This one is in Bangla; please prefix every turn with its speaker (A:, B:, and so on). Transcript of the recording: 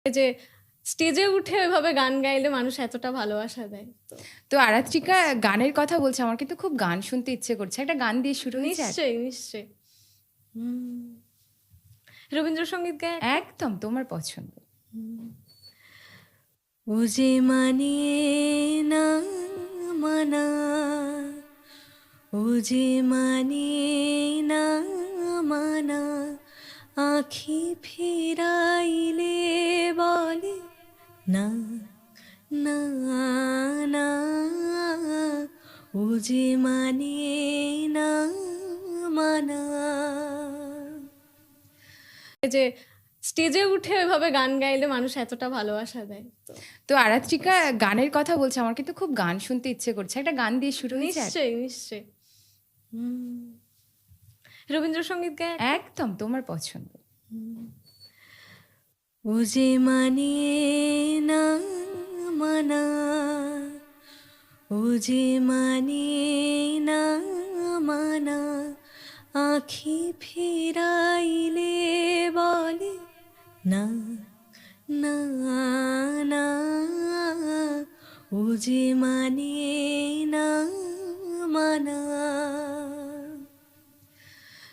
A: এই যে স্টেজে উঠে ওইভাবে গান গাইলে মানুষ এতটা ভালোবাসা দেয়। তো
B: তো আরাত্রিকা গানের কথা বলছে, আমার কিন্তু খুব গান শুনতে ইচ্ছে করছে। একটা গান দিয়ে শুরু হয়ে যাক?
A: নিশ্চয়ই, নিশ্চয়ই। হুম। রবীন্দ্রসঙ্গীত গায়ে একটা?
B: একদম তোমার পছন্দ।
A: ও যে মানে না মানা, ও যে মানে না মানা, আখি ফিরাইলে বলে না না না, ও যে মানে না মানা। এই যে স্টেজে উঠে ওইভাবে গান গাইলে মানুষ এতটা ভালোবাসা দেয়। তো
B: তো আরাত্রিকা গানের কথা বলছে, আমার কিন্তু খুব গান শুনতে ইচ্ছে করছে। একটা গান দিয়ে শুরু হয়ে যাক?
A: নিশ্চয়ই, নিশ্চয়ই। হুম। রবীন্দ্রসঙ্গীত গায়ে একটা?
B: একদম তোমার পছন্দ।
A: ও যে মানে না মানা, ও যে মানে না মানা, আখি ফিরাইলে বলে না না না, ও যে মানে না মানা।